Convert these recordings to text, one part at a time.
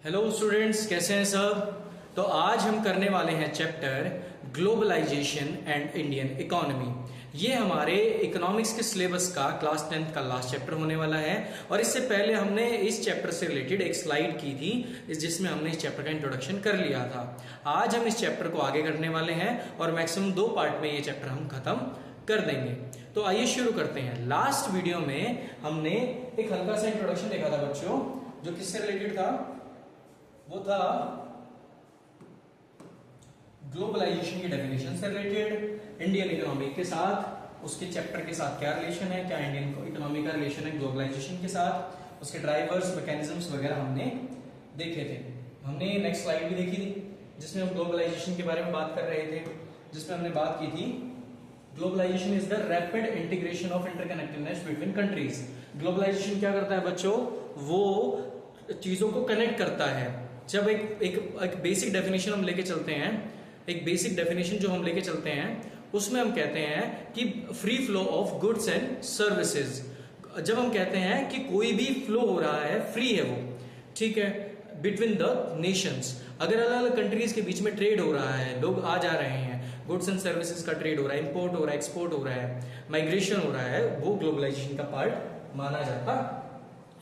Hello students, कैसे हैं सब। तो आज हम करने वाले हैं chapter globalization and Indian economy. ये हमारे इकोनॉमिक्स के सिलेबस का क्लास 10th का लास्ट चैप्टर होने वाला है। और इससे पहले हमने इस चैप्टर से रिलेटेड एक स्लाइड की थी जिसमें हमने इस चैप्टर का इंट्रोडक्शन कर लिया था। आज हम इस चैप्टर को आगे करने वाले हैं और मैक्सिमम 2 पार्ट में ये चैप्टर हम खत्म कर देंगे। तो आइए शुरू करते हैं। लास्ट वीडियो में हमने एक हल्का सा इंट्रोडक्शन देखा था बच्चों, जो किससे रिलेटेड था, वो था ग्लोबलाइजेशन की डेफिनेशन से रिलेटेड, इंडियन इकोनॉमी के साथ, उसके चैप्टर के साथ क्या रिलेशन है, क्या इंडियन इकोनॉमी का रिलेशन है ग्लोबलाइजेशन के साथ, उसके ड्राइवर्स, मैकेनिज्म्स वगैरह हमने देखे थे। हमने नेक्स्ट स्लाइड भी देखी थी जिसमें हम ग्लोबलाइजेशन के बारे में बात कर रहे थे, जिसमें हमने बात की थी globalization is the rapid integration of interconnectedness between countries. Globalization क्या करता है बच्चों, वो चीजों को कनेक्ट करता है। जब एक बेसिक डेफिनेशन हम लेके चलते हैं, एक बेसिक डेफिनेशन जो हम लेके चलते हैं उसमें हम कहते हैं कि free flow of goods and services. जब हम कहते हैं कि कोई भी फ्लो हो रहा है, फ्री है वो, ठीक है, बिटवीन द नेशंस। अगर अलग अलग कंट्रीज के बीच में ट्रेड हो रहा है, लोग आ जा रहे हैं, गुड्स एंड सर्विसेज का ट्रेड हो रहा है, इंपोर्ट हो रहा है, एक्सपोर्ट हो रहा है, माइग्रेशन हो रहा है, वो ग्लोबलाइजेशन का पार्ट माना जाता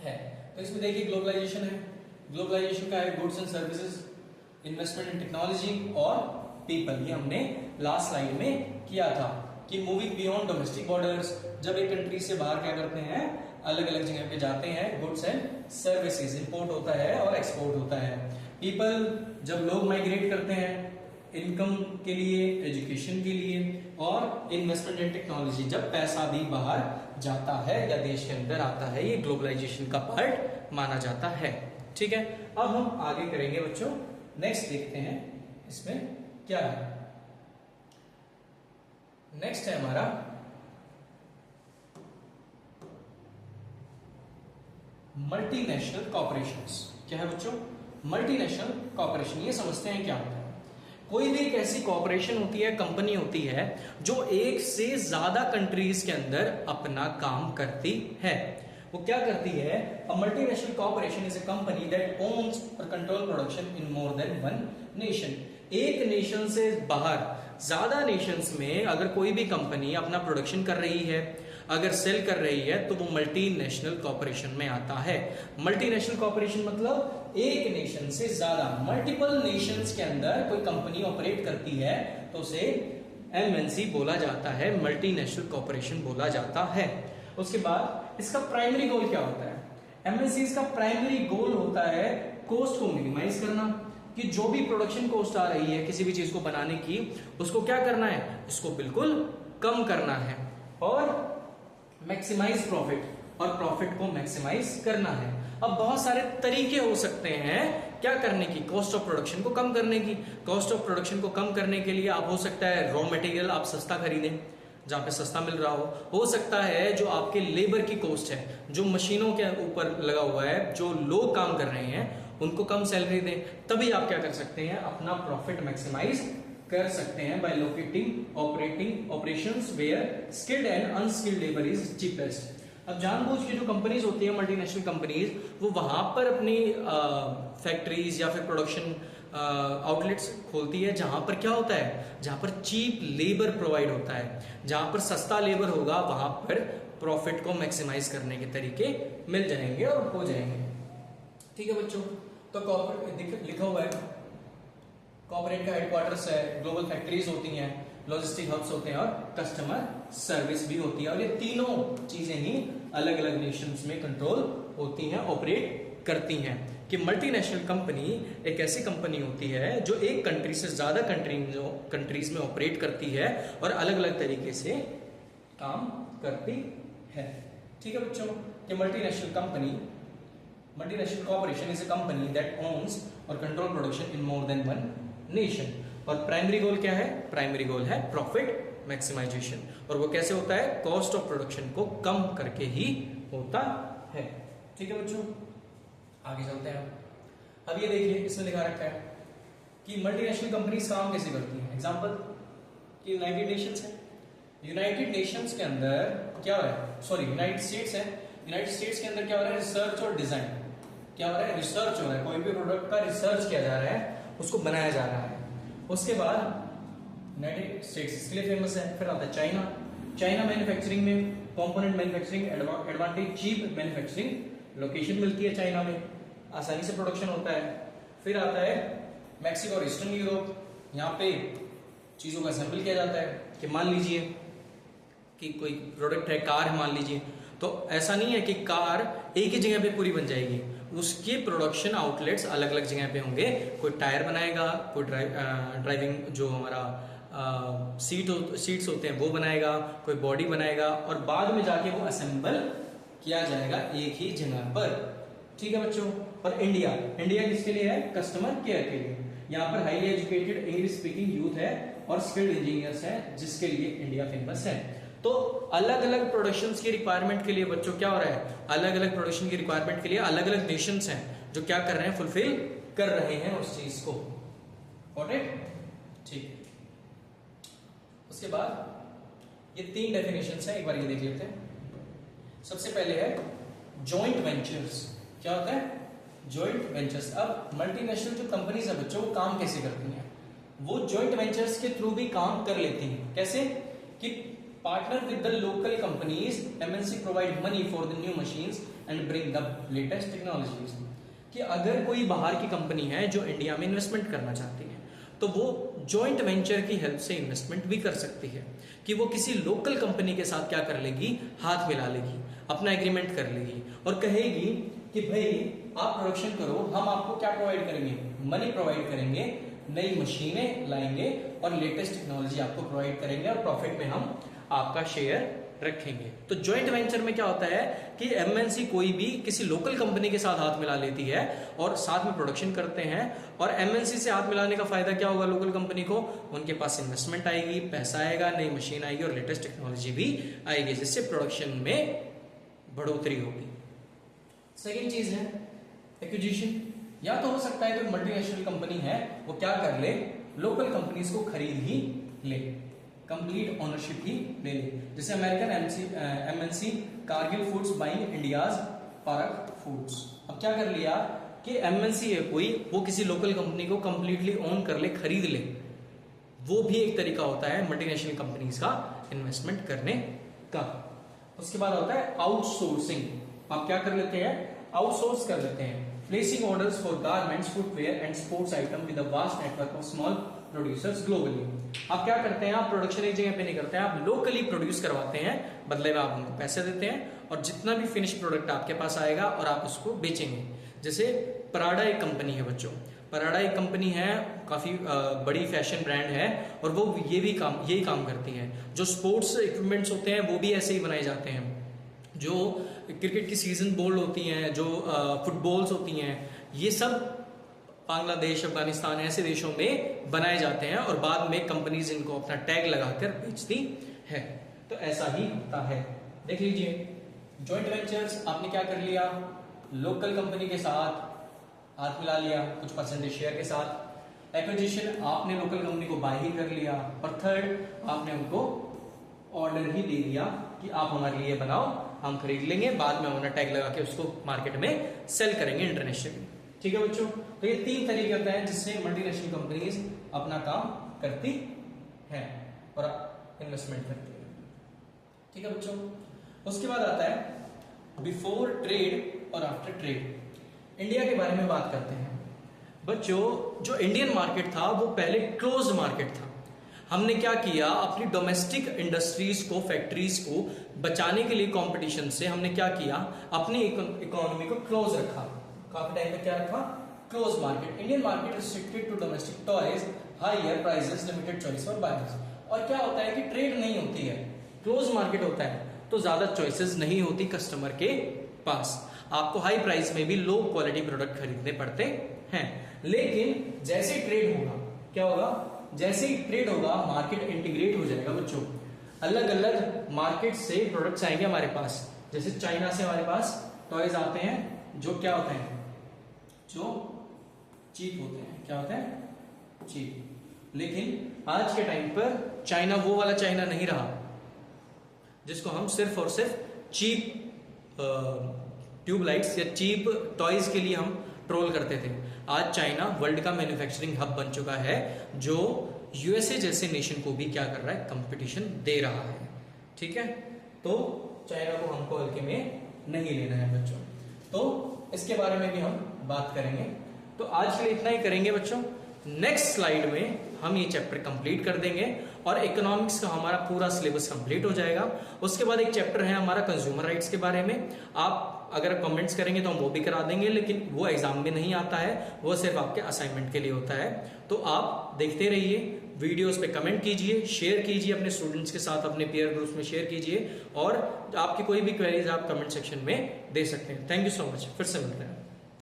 है। तो इसमें देखिए ग्लोबलाइजेशन है, ग्लोबलाइजेशन का है goods and services, investment in technology और पीपल। ये हमने लास्ट स्लाइड में किया था कि मूविंग बियॉन्ड डोमेस्टिक बॉर्डर्स, जब एक कंट्री से बाहर क्या करते हैं, अलग अलग जगह पे जाते हैं, गुड्स एंड सर्विसेज, इंपोर्ट होता है और एक्सपोर्ट होता है। पीपल, जब लोग माइग्रेट करते हैं इनकम के लिए, एजुकेशन के लिए, और इन्वेस्टमेंट इन टेक्नोलॉजी, जब पैसा भी बाहर जाता है या देश के अंदर आता है, ये ग्लोबलाइजेशन का पार्ट माना जाता है। ठीक है, अब हम आगे करेंगे बच्चों। नेक्स्ट देखते हैं इसमें क्या है। नेक्स्ट है हमारा मल्टीनेशनल कॉर्पोरेशंस। क्या है बच्चों, मल्टीनेशनल कॉर्पोरेशन। ये समझते हैं क्या होता है। कोई भी एक ऐसी कॉर्पोरेशन होती है, कंपनी होती है, जो एक से ज्यादा कंट्रीज के अंदर अपना काम करती है। वो क्या करती है, a multinational corporation is a company that owns or control production in more than one nation. एक नेशन से बाहर ज्यादा नेशंस में अगर कोई भी कंपनी अपना प्रोडक्शन कर रही है, अगर सेल कर रही है, तो वो मल्टीनेशनल कॉर्पोरेशन में आता है। मल्टीनेशनल कॉर्पोरेशन मतलब एक नेशन से ज्यादा, मल्टीपल नेशंस के अंदर कोई कंपनी ऑपरेट करती है तो उसे एमएनसी बोला जाता है, मल्टीनेशनल कॉर्पोरेशन बोला जाता है। उसके बाद इसका प्राइमरी गोल क्या होता है, एमएनसी का प्राइमरी गोल होता है कॉस्ट को मिनिमाइज करना, कि जो भी प्रोडक्शन कॉस्ट आ रही है किसी भी चीज को बनाने की, उसको क्या करना है, इसको बिल्कुल कम करना है, और मैक्सिमाइज प्रॉफिट, और प्रॉफिट को मैक्सिमाइज करना है। अब बहुत सारे तरीके हो सकते हैं क्या करने की, कॉस्ट ऑफ प्रोडक्शन को कम करने की। कॉस्ट ऑफ प्रोडक्शन को कम करने के लिए आप, हो सकता है रॉ मटेरियल आप सस्ता खरीदें, जहां पे सस्ता मिल रहा हो सकता है जो आपके लेबर की कॉस्ट है, जो मशीनों के ऊपर लगा हुआ है, जो लोग काम कर रहे हैं, उनको कम सैलरी दें। तभी आप क्या कर सकते हैं, अपना प्रॉफिट मैक्सिमाइज कर सकते हैं by locating operating operations where skilled and unskilled labour is cheapest. अब जानबूझ के जो कंपनीज होती है, मल्टीनेशनल कंपनीज, वो वहां पर अपनी फैक्ट्रीज या फिर प्रोडक्शन आउटलेट्स खोलती है जहां पर क्या होता है, जहां पर चीप लेबर प्रोवाइड होता है। जहां पर सस्ता लेबर होगा वहां पर प्रॉफिट को मैक्सिमाइज करने के तरीके मिल जाएंगे और हो जाएंगे। ठीक है बच्चों, तो कॉर्पोरेट लिखा हुआ है, कॉर्पोरेट का हेडक्वार्टर्स है, ग्लोबल फैक्ट्रीज होती हैं, लॉजिस्टिक हब्स होते हैं और कस्टमर सर्विस भी होती है। और ये तीनों चीजें ही अलग अलग नेशंस में कंट्रोल होती हैं, ऑपरेट करती हैं। कि मल्टीनेशनल कंपनी एक ऐसी कंपनी होती है जो एक कंट्री से ज्यादा कंट्रीज में ऑपरेट करती है और अलग अलग तरीके से काम करती है। ठीक है बच्चों, कि multinational corporation is a company that owns or control production in more than one nation. और प्राइमरी गोल क्या है, प्राइमरी गोल है प्रॉफिट मैक्सिमाइजेशन। और वो कैसे होता है, कॉस्ट ऑफ प्रोडक्शन को कम करके ही होता है। ठीक है बच्चों, आगे चलते हैं। अब ये देखिए इसमें लिखा रखा है कि मल्टीनेशनल कंपनीज काम कैसे करती हैं। एग्जांपल कि यूनाइटेड नेशंस है, यूनाइटेड नेशंस के अंदर क्या है, सॉरी यूनाइटेड स्टेट्स है, यूनाइटेड स्टेट्स के अंदर क्या हो रहा है, रिसर्च और डिजाइन। क्या हो रहा है, रिसर्च हो रहा है, कोई भी प्रोडक्ट का रिसर्च किया जा रहा है, उसको बनाया जा रहा है। उसके बाद यूनाइटेड स्टेट्स इसके लिए फेमस है। फिर आता है चाइना। चाइना मैन्युफैक्चरिंग में, component manufacturing, advantage cheap manufacturing location मिलती है चाइना में, आसानी से प्रोडक्शन होता है। फिर आता है मैक्सिको और ईस्टर्न यूरोप, यहाँ पे चीजों का असेंबल किया जाता है। कि मान लीजिए कि कोई प्रोडक्ट है, कार है मान लीजिए, तो ऐसा नहीं है कि कार एक ही जगह पे पूरी बन जाएगी, उसके प्रोडक्शन आउटलेट्स अलग अलग जगह पे होंगे। कोई टायर बनाएगा, कोई ड्राइविंग जो हमारा सीट्स होते हैं वो बनाएगा, कोई बॉडी बनाएगा, और बाद में जाके वो असेंबल किया जाएगा एक ही जगह पर। ठीक है बच्चों। और इंडिया, इंडिया किसके लिए है, कस्टमर केयर के लिए। यहाँ पर highly educated English speaking youth है और स्किल्ड इंजीनियर्स हैं, जिसके लिए इंडिया फेमस है। तो अलग अलग प्रोडक्शन की रिक्वायरमेंट के लिए बच्चों क्या हो रहा है, अलग अलग प्रोडक्शन की रिक्वायरमेंट के लिए अलग अलग नेशंस हैं जो क्या कर रहे हैं, फुलफिल कर रहे हैं उस चीज को। Got it? ठीक। उसके बाद ये 3 डेफिनेशंस हैं, एक बार ये देख लेते हैं। सबसे पहले है जॉइंट वेंचर्स। क्या होता है, जॉइंट वेंचर्स। अब मल्टीनेशनल जो कंपनीज है बच्चों, वो काम कैसे करती हैं, वो जॉइंट वेंचर्स के थ्रू भी काम कर लेती हैं। कैसे कि partner with the local companies, MNC provide money for the new machines and bring the latest technologies. कि अगर कोई बाहर की कंपनी है जो इंडिया में इन्वेस्टमेंट करना चाहती है, तो वो जॉइंट वेंचर की हेल्प से इन्वेस्टमेंट भी कर सकती है। कि वो किसी लोकल कंपनी के साथ क्या कर लेगी, हाथ मिला लेगी, अपना एग्रीमेंट कर लेगी और कहेगी कि भाई आप प्रोडक्शन करो, हम आपको क्या प्रोवाइड करेंगे, मनी प्रोवाइड करेंगे, नई मशीनें लाएंगे और लेटेस्ट टेक्नोलॉजी आपको प्रोवाइड करेंगे और प्रॉफिट में हम आपका शेयर रखेंगे। तो जॉइंट वेंचर में क्या होता है कि एमएनसी कोई भी किसी लोकल कंपनी के साथ हाथ मिला लेती है और साथ में प्रोडक्शन करते हैं। और एमएनसी से हाथ मिलाने का फायदा क्या होगा लोकल कंपनी को, उनके पास इन्वेस्टमेंट आएगी, पैसा आएगा, नई मशीन आएगी और लेटेस्ट टेक्नोलॉजी भी आएगी, जिससे प्रोडक्शन में बढ़ोतरी होगी। सेकेंड चीज है एक्विजिशन। या तो हो सकता है कोई मल्टीनेशनल कंपनी है वो क्या कर ले, लोकल कंपनीज को खरीद ही ले, कंप्लीट ओनरशिप ही ले ले। जैसे American MNC Kargil foods buying India's park foods. अब क्या कर लिया कि एमएनसी है कोई, वो किसी लोकल कंपनी को कंप्लीटली ओन कर ले, खरीद ले। वो भी एक तरीका होता है मल्टीनेशनल कंपनीज का इन्वेस्टमेंट करने का। उसके बाद होता है आउटसोर्सिंग। आप क्या कर लेते हैं, आउटसोर्स कर लेते हैं। Placing orders for garments, footwear and sports item with a vast network of small producers globally. आप क्या करते हैं, आप प्रोडक्शन एक जगह पे नहीं करते हैं, आप लोकली प्रोड्यूस करवाते हैं, बदले में आप उनको पैसे देते हैं और जितना भी फिनिश प्रोडक्ट आपके पास आएगा और आप उसको बेचेंगे। जैसे पराडा एक कंपनी है बच्चों, पराडा एक कंपनी है, काफी बड़ी फैशन ब्रांड है और वो यही काम करती है। जो स्पोर्ट्स इक्विपमेंट्स होते हैं वो भी ऐसे ही बनाए जाते हैं। जो क्रिकेट की सीजन बॉल होती हैं, जो फुटबॉल्स होती हैं, ये सब बांग्लादेश, अफगानिस्तान ऐसे देशों में बनाए जाते हैं और बाद में कंपनीज इनको अपना टैग लगाकर बेचती है। तो ऐसा ही होता है। देख लीजिए, जॉइंट वेंचर्स आपने क्या कर लिया, लोकल कंपनी के साथ हाथ मिला लिया कुछ परसेंटेज शेयर के साथ। एक्विजिशन, आपने लोकल कंपनी को बाय ही कर लिया। और थर्ड, आपने उनको ऑर्डर ही दे दिया कि आप हमारे लिए बनाओ, हम खरीद लेंगे, बाद में उन्हें टैग लगा के उसको मार्केट में सेल करेंगे इंटरनेशनली। ठीक है बच्चों, तो ये 3 तरीके होते हैं जिससे मल्टीनेशनल कंपनीज अपना काम करती हैं और इन्वेस्टमेंट करती है। ठीक है बच्चों, उसके बाद आता है बिफोर ट्रेड और आफ्टर ट्रेड। इंडिया के बारे में बात करते हैं बच्चों। जो इंडियन मार्केट था वो पहले क्लोज मार्केट था। हमने क्या किया, अपनी डोमेस्टिक इंडस्ट्रीज को, फैक्ट्रीज को बचाने के लिए कंपटीशन से हमने क्या किया, अपनी इकोनॉमी को क्लोज रखा। काफी टाइम में क्या रखा, close market. Indian market restricted to domestic toys, higher prices, limited choice for buyers. और क्या होता है कि ट्रेड नहीं होती है, क्लोज मार्केट होता है, तो ज्यादा चॉइसेस नहीं होती कस्टमर के पास। आपको हाई प्राइस में भी लो क्वालिटी प्रोडक्ट खरीदने पड़ते हैं। लेकिन जैसे ट्रेड होगा, क्या होगा, जैसे ही ट्रेड होगा मार्केट इंटीग्रेट हो जाएगा बच्चों। अलग अलग मार्केट से प्रोडक्ट्स आएंगे हमारे पास। जैसे चाइना से हमारे पास टॉयज आते हैं जो क्या होते हैं, जो चीप होते हैं। क्या होते हैं, चीप। लेकिन आज के टाइम पर चाइना वो वाला चाइना नहीं रहा जिसको हम सिर्फ और सिर्फ चीप ट्यूबलाइट्स या चीप टॉयज के लिए हम ट्रोल करते थे, आज चाइना वर्ल्ड का मैन्युफैक्चरिंग हब बन चुका है, जो यूएसए जैसे नेशन को भी क्या कर रहा है, कंपटीशन दे रहा है। ठीक है, तो चाइना को हमको हल्के में नहीं लेना है बच्चों। तो इसके बारे में भी हम बात करेंगे। तो आज के लिए इतना ही करेंगे बच्चों। नेक्स्ट स्लाइड में हम ये चैप्टर कंप्लीट कर देंगे और इकोनॉमिक्स का हमारा पूरा सिलेबस कंप्लीट हो जाएगा। उसके बाद एक चैप्टर है हमारा कंज्यूमर राइट्स के बारे में। आप अगर कमेंट्स करेंगे तो हम वो भी करा देंगे, लेकिन वो एग्जाम में नहीं आता है, वो सिर्फ आपके असाइनमेंट के लिए होता है। तो आप देखते रहिए, वीडियोस पे कमेंट कीजिए, शेयर कीजिए अपने स्टूडेंट्स के साथ, अपने पीयर ग्रुप्स में शेयर कीजिए, और आपकी कोई भी क्वेरीज आप कमेंट सेक्शन में दे सकते हैं। थैंक यू सो मच, फिर से मिलते हैं।